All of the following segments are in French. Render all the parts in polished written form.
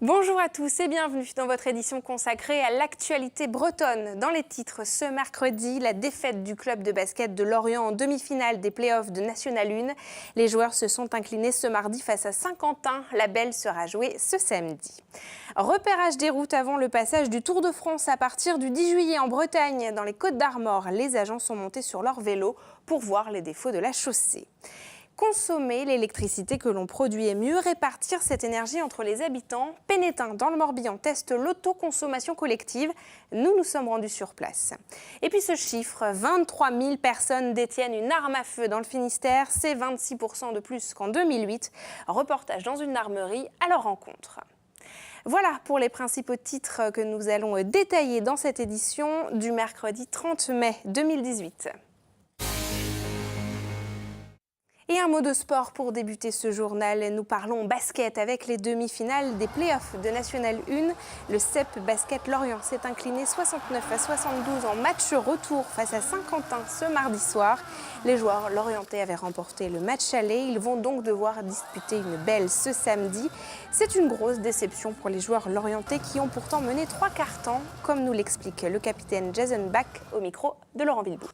Bonjour à tous et bienvenue dans votre édition consacrée à l'actualité bretonne. Dans les titres, ce mercredi, la défaite du club de basket de Lorient en demi-finale des playoffs de National 1. Les joueurs se sont inclinés ce mardi face à Saint-Quentin. La belle sera jouée ce samedi. Repérage des routes avant le passage du Tour de France à partir du 10 juillet en Bretagne. Dans les Côtes-d'Armor, les agents sont montés sur leur vélo pour voir les défauts de la chaussée. Consommer l'électricité que l'on produit et mieux répartir cette énergie entre les habitants. Pénétin, dans le Morbihan, teste l'autoconsommation collective. Nous nous sommes rendus sur place. Et puis ce chiffre, 23 000 personnes détiennent une arme à feu dans le Finistère. C'est 26% de plus qu'en 2008. Reportage dans une armerie à leur rencontre. Voilà pour les principaux titres que nous allons détailler dans cette édition du mercredi 30 mai 2018. Et un mot de sport pour débuter ce journal. Nous parlons basket avec les demi-finales des playoffs de National 1. Le CEP Basket Lorient s'est incliné 69-72 en match retour face à Saint-Quentin ce mardi soir. Les joueurs lorientais avaient remporté le match aller. Ils vont donc devoir disputer une belle ce samedi. C'est une grosse déception pour les joueurs lorientais qui ont pourtant mené 3 quarts temps, comme nous l'explique le capitaine Jason Bach au micro de Laurent Villebout.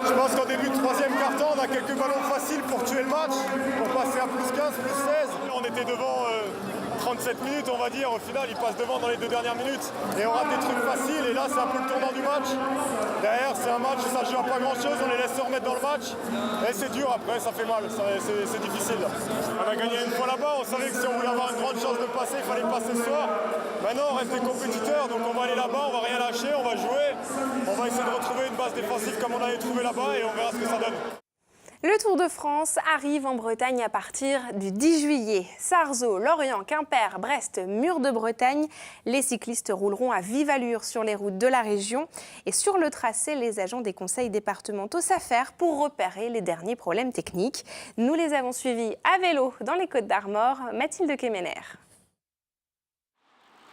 Je pense qu'en début de troisième quart-temps, on a quelques ballons faciles pour tuer le match, pour passer à plus 15, plus 16. On était devant 37 minutes, on va dire. Au final, ils passent devant dans les 2 dernières minutes et on rate des trucs faciles. Et là, c'est un peu le tournant du match. Derrière, c'est un match où ça ne joue à pas grand-chose. On les laisse se remettre dans le match. Et c'est dur après, ça fait mal, c'est difficile. On a gagné une fois là-bas. On savait que si on voulait avoir une grande chance de passer, il fallait passer ce soir. Maintenant, on reste des compétiteurs, donc on va aller là-bas, on va rien lâcher, on va jouer. On va essayer de retrouver une base défensive comme on avait trouvé là-bas et on verra ce que ça donne. Le Tour de France arrive en Bretagne à partir du 10 juillet. Sarzeau, Lorient, Quimper, Brest, Mur de Bretagne. Les cyclistes rouleront à vive allure sur les routes de la région. Et sur le tracé, les agents des conseils départementaux s'affairent pour repérer les derniers problèmes techniques. Nous les avons suivis à vélo dans les Côtes-d'Armor. Mathilde Kemener.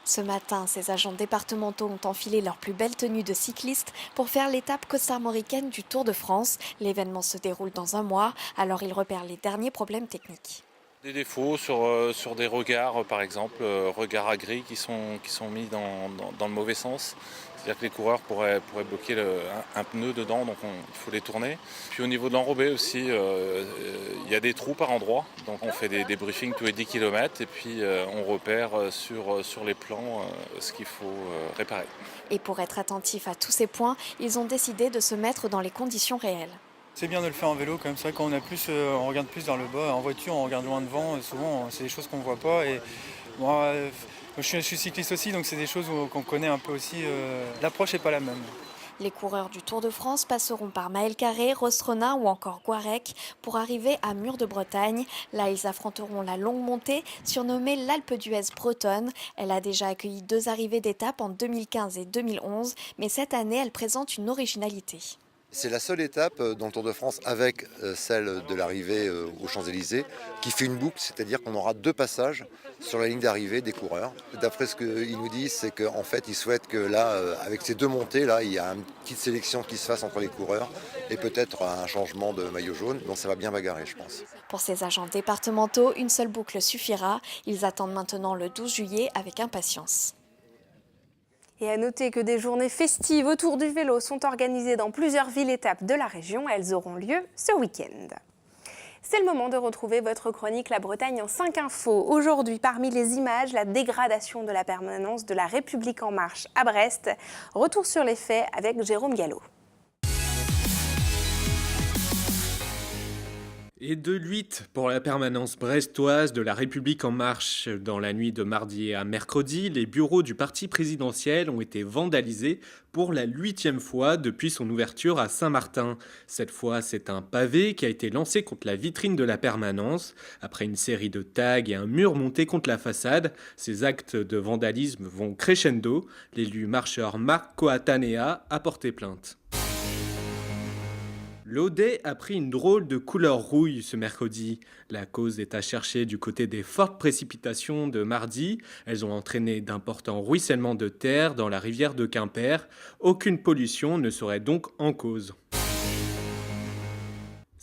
Ce matin, ces agents départementaux ont enfilé leur plus belle tenue de cyclistes pour faire l'étape costarmoricaine du Tour de France. L'événement se déroule dans un mois, alors ils repèrent les derniers problèmes techniques. Des défauts sur des regards, par exemple, regards à gris qui sont mis dans le mauvais sens. C'est-à-dire que les coureurs pourraient bloquer un pneu dedans, donc il faut les tourner. Puis au niveau de l'enrobé aussi, il y a des trous par endroit. Donc on fait des briefings tous les 10 km et puis on repère sur les plans ce qu'il faut réparer. Et pour être attentifs à tous ces points, ils ont décidé de se mettre dans les conditions réelles. C'est bien de le faire en vélo, comme ça, quand on regarde plus vers le bas. En voiture, on regarde loin devant, souvent c'est des choses qu'on ne voit pas. Et moi, je suis cycliste aussi, donc c'est des choses qu'on connaît un peu aussi. L'approche n'est pas la même. Les coureurs du Tour de France passeront par Maël Carré, Rostronin ou encore Guarec pour arriver à Mur de Bretagne. Là, ils affronteront la longue montée, surnommée l'Alpe d'Huez bretonne. Elle a déjà accueilli 2 arrivées d'étape en 2015 et 2011, mais cette année, elle présente une originalité. C'est la seule étape dans le Tour de France avec celle de l'arrivée aux Champs-Élysées qui fait une boucle, c'est-à-dire qu'on aura 2 passages sur la ligne d'arrivée des coureurs. D'après ce qu'ils nous disent, c'est qu'en fait, ils souhaitent que là, avec ces 2 montées, là, il y a une petite sélection qui se fasse entre les coureurs et peut-être un changement de maillot jaune. Donc ça va bien bagarrer, je pense. Pour ces agents départementaux, une seule boucle suffira. Ils attendent maintenant le 12 juillet avec impatience. Et à noter que des journées festives autour du vélo sont organisées dans plusieurs villes-étapes de la région. Elles auront lieu ce week-end. C'est le moment de retrouver votre chronique La Bretagne en 5 infos. Aujourd'hui, parmi les images, la dégradation de la permanence de la République en marche à Brest. Retour sur les faits avec Jérôme Gallo. Et de l'huile pour la permanence brestoise de la République en marche. Dans la nuit de mardi à mercredi, les bureaux du parti présidentiel ont été vandalisés pour la 8e fois depuis son ouverture à Saint-Martin. Cette fois, c'est un pavé qui a été lancé contre la vitrine de la permanence. Après une série de tags et un mur monté contre la façade, ces actes de vandalisme vont crescendo. L'élu marcheur Marc Coatanea a porté plainte. L'Audet a pris une drôle de couleur rouille ce mercredi. La cause est à chercher du côté des fortes précipitations de mardi. Elles ont entraîné d'importants ruissellements de terre dans la rivière de Quimper. Aucune pollution ne serait donc en cause.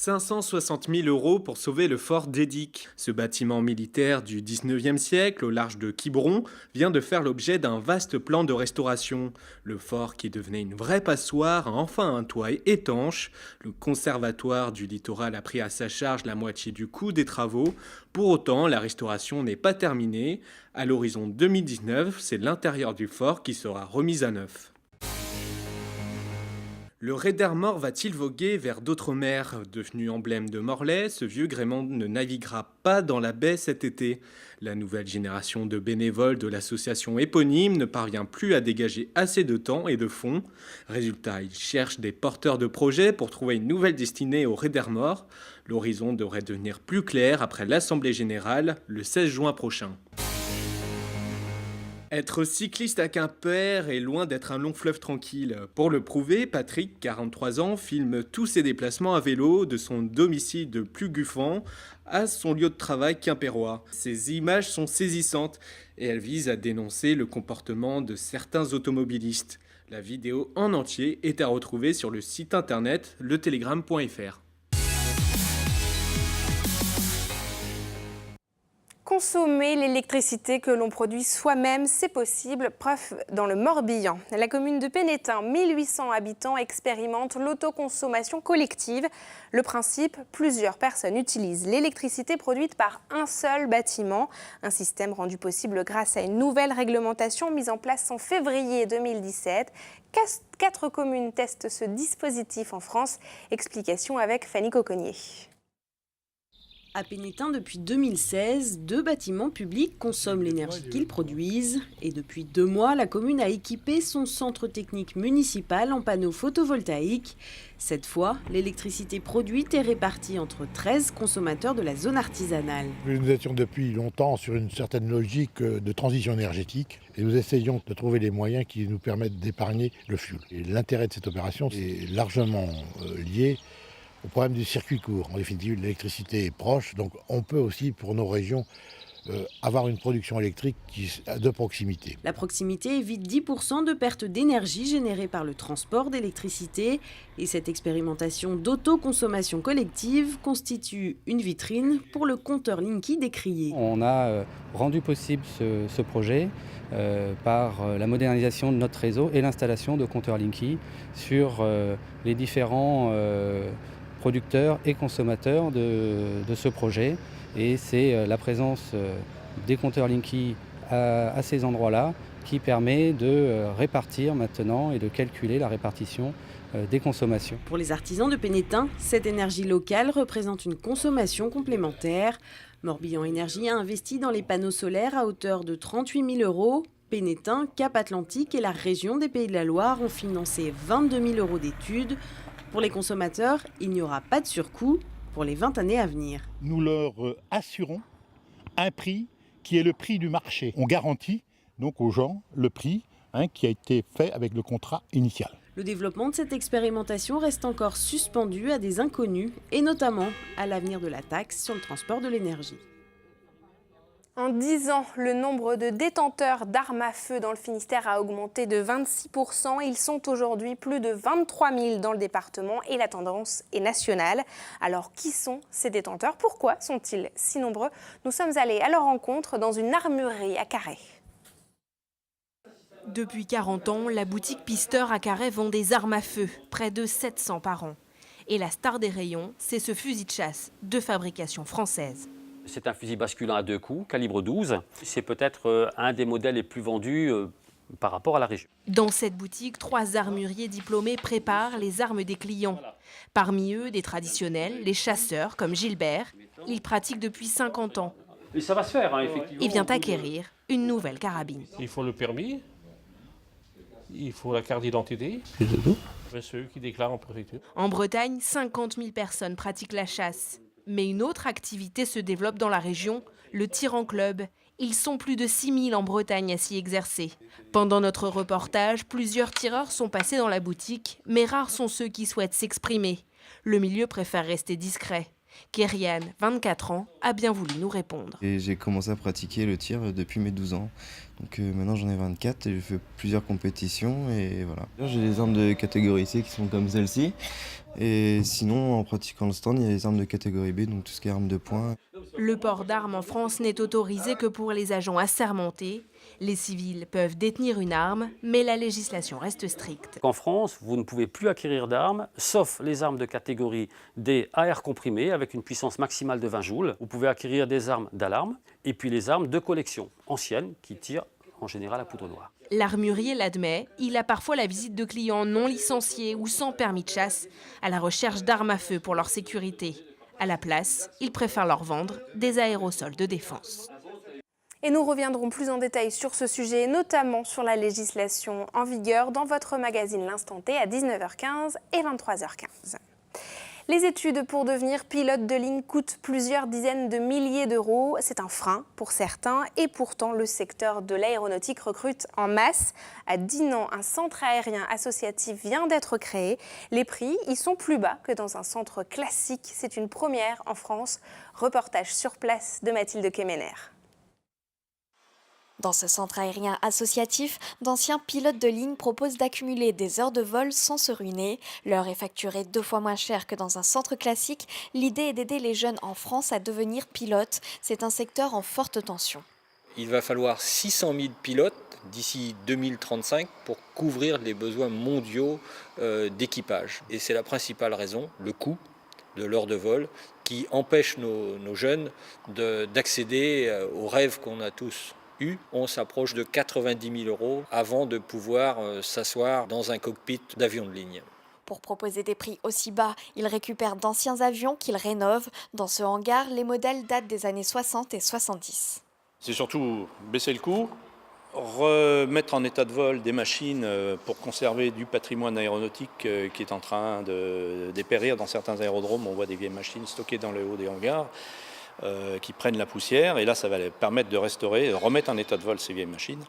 560 000 € pour sauver le fort d'Edic. Ce bâtiment militaire du 19e siècle, au large de Quiberon, vient de faire l'objet d'un vaste plan de restauration. Le fort, qui devenait une vraie passoire, a enfin un toit étanche. Le conservatoire du littoral a pris à sa charge la moitié du coût des travaux. Pour autant, la restauration n'est pas terminée. À l'horizon 2019, c'est l'intérieur du fort qui sera remis à neuf. Le Raider-Mort va-t-il voguer vers d'autres mers ? Devenu emblème de Morlaix, ce vieux gréement ne naviguera pas dans la baie cet été. La nouvelle génération de bénévoles de l'association éponyme ne parvient plus à dégager assez de temps et de fonds. Résultat, ils cherchent des porteurs de projets pour trouver une nouvelle destinée au Raider-Mort. L'horizon devrait devenir plus clair après l'Assemblée générale le 16 juin prochain. Être cycliste à Quimper est loin d'être un long fleuve tranquille. Pour le prouver, Patrick, 43 ans, filme tous ses déplacements à vélo de son domicile de Pluguffan à son lieu de travail quimpérois. Ces images sont saisissantes et elles visent à dénoncer le comportement de certains automobilistes. La vidéo en entier est à retrouver sur le site internet letelegram.fr. Consommer l'électricité que l'on produit soi-même, c'est possible, preuve dans le Morbihan. La commune de Pénétin, 1800 habitants, expérimente l'autoconsommation collective. Le principe, plusieurs personnes utilisent l'électricité produite par un seul bâtiment. Un système rendu possible grâce à une nouvelle réglementation mise en place en février 2017. 4 communes testent ce dispositif en France. Explication avec Fanny Coconnier. À Pénétin, depuis 2016, 2 bâtiments publics consomment l'énergie qu'ils produisent. Et depuis 2 mois, la commune a équipé son centre technique municipal en panneaux photovoltaïques. Cette fois, l'électricité produite est répartie entre 13 consommateurs de la zone artisanale. Nous étions depuis longtemps sur une certaine logique de transition énergétique et nous essayons de trouver les moyens qui nous permettent d'épargner le fioul. Et l'intérêt de cette opération est largement lié au problème du circuit court. En définitive, l'électricité est proche, donc on peut aussi, pour nos régions, avoir une production électrique de proximité. La proximité évite 10% de perte d'énergie générée par le transport d'électricité. Et cette expérimentation d'autoconsommation collective constitue une vitrine pour le compteur Linky décrié. On a rendu possible ce projet par la modernisation de notre réseau et l'installation de compteurs Linky sur les différents producteurs et consommateurs de ce projet. Et c'est la présence des compteurs Linky à ces endroits-là qui permet de répartir maintenant et de calculer la répartition des consommations. Pour les artisans de Pénétin, cette énergie locale représente une consommation complémentaire. Morbihan Énergie a investi dans les panneaux solaires à hauteur de 38 000 €. Pénétin, Cap-Atlantique et la région des Pays de la Loire ont financé 22 000 € d'études. Pour les consommateurs, il n'y aura pas de surcoût pour les 20 années à venir. Nous leur assurons un prix qui est le prix du marché. On garantit donc aux gens le prix qui a été fait avec le contrat initial. Le développement de cette expérimentation reste encore suspendu à des inconnus et notamment à l'avenir de la taxe sur le transport de l'énergie. En 10 ans, le nombre de détenteurs d'armes à feu dans le Finistère a augmenté de 26%. Ils sont aujourd'hui plus de 23 000 dans le département et la tendance est nationale. Alors, qui sont ces détenteurs ? Pourquoi sont-ils si nombreux ? Nous sommes allés à leur rencontre dans une armurerie à Carhaix. Depuis 40 ans, la boutique Pisteur à Carhaix vend des armes à feu, près de 700 par an. Et la star des rayons, c'est ce fusil de chasse de fabrication française. C'est un fusil basculant à 2 coups, calibre 12. C'est peut-être un des modèles les plus vendus par rapport à la région. Dans cette boutique, 3 armuriers diplômés préparent les armes des clients. Parmi eux, des traditionnels, les chasseurs comme Gilbert. Il pratique depuis 50 ans. Et ça va se faire, effectivement. Et vient acquérir une nouvelle carabine. Il faut le permis, il faut la carte d'identité. Ceux qui déclarent en préfecture. En Bretagne, 50 000 personnes pratiquent la chasse. Mais une autre activité se développe dans la région, le tir en club. Ils sont plus de 6 000 en Bretagne à s'y exercer. Pendant notre reportage, plusieurs tireurs sont passés dans la boutique, mais rares sont ceux qui souhaitent s'exprimer. Le milieu préfère rester discret. Kériane, 24 ans, a bien voulu nous répondre. Et j'ai commencé à pratiquer le tir depuis mes 12 ans. Donc maintenant j'en ai 24 et je fais plusieurs compétitions et voilà. J'ai des armes de catégorie C qui sont comme celle-ci. Et sinon en pratiquant le stand, il y a les armes de catégorie B, donc tout ce qui est armes de poing. Le port d'armes en France n'est autorisé que pour les agents assermentés. Les civils peuvent détenir une arme, mais la législation reste stricte. En France, vous ne pouvez plus acquérir d'armes, sauf les armes de catégorie D à air comprimé avec une puissance maximale de 20 joules. Vous pouvez acquérir des armes d'alarme et puis les armes de collection anciennes qui tirent en général à poudre noire. L'armurier l'admet, il a parfois la visite de clients non licenciés ou sans permis de chasse à la recherche d'armes à feu pour leur sécurité. À la place, il préfère leur vendre des aérosols de défense. Et nous reviendrons plus en détail sur ce sujet, notamment sur la législation en vigueur dans votre magazine L'Instant T à 19h15 et 23h15. Les études pour devenir pilote de ligne coûtent plusieurs dizaines de milliers d'euros. C'est un frein pour certains et pourtant le secteur de l'aéronautique recrute en masse. À Dinan, un centre aérien associatif vient d'être créé. Les prix y sont plus bas que dans un centre classique. C'est une première en France. Reportage sur place de Mathilde Kemener. Dans ce centre aérien associatif, d'anciens pilotes de ligne proposent d'accumuler des heures de vol sans se ruiner. L'heure est facturée 2 fois moins cher que dans un centre classique. L'idée est d'aider les jeunes en France à devenir pilotes. C'est un secteur en forte tension. Il va falloir 600 000 pilotes d'ici 2035 pour couvrir les besoins mondiaux d'équipage. Et c'est la principale raison, le coût de l'heure de vol, qui empêche nos jeunes d'accéder aux rêves qu'on a tous. On s'approche de 90 000 euros avant de pouvoir s'asseoir dans un cockpit d'avion de ligne. Pour proposer des prix aussi bas, ils récupèrent d'anciens avions qu'ils rénovent. Dans ce hangar, les modèles datent des années 60 et 70. C'est surtout baisser le coût, remettre en état de vol des machines pour conserver du patrimoine aéronautique qui est en train de dépérir dans certains aérodromes. On voit des vieilles machines stockées dans le haut des hangars. Qui prennent la poussière et là ça va les permettre de restaurer, de remettre en état de vol ces vieilles machines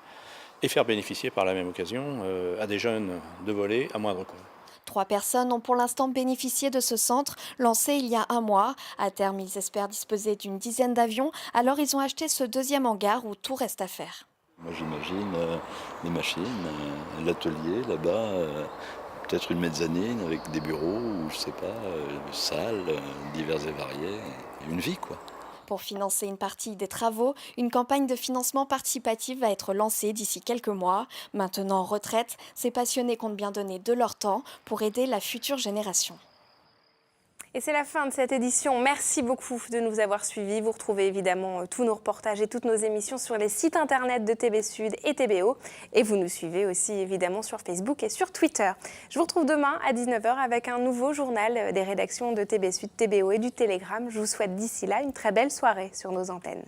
et faire bénéficier par la même occasion à des jeunes de voler à moindre coût. 3 personnes ont pour l'instant bénéficié de ce centre lancé il y a 1 mois. À terme, ils espèrent disposer d'une dizaine d'avions, alors ils ont acheté ce 2e hangar où tout reste à faire. Moi j'imagine les machines, l'atelier là-bas, peut-être une mezzanine avec des bureaux ou je sais pas, salles diverses et variées, une vie quoi. Pour financer une partie des travaux, une campagne de financement participatif va être lancée d'ici quelques mois. Maintenant en retraite, ces passionnés comptent bien donner de leur temps pour aider la future génération. Et c'est la fin de cette édition. Merci beaucoup de nous avoir suivis. Vous retrouvez évidemment tous nos reportages et toutes nos émissions sur les sites internet de TB Sud et TBO. Et vous nous suivez aussi évidemment sur Facebook et sur Twitter. Je vous retrouve demain à 19h avec un nouveau journal des rédactions de TB Sud, TBO et du Télégramme. Je vous souhaite d'ici là une très belle soirée sur nos antennes.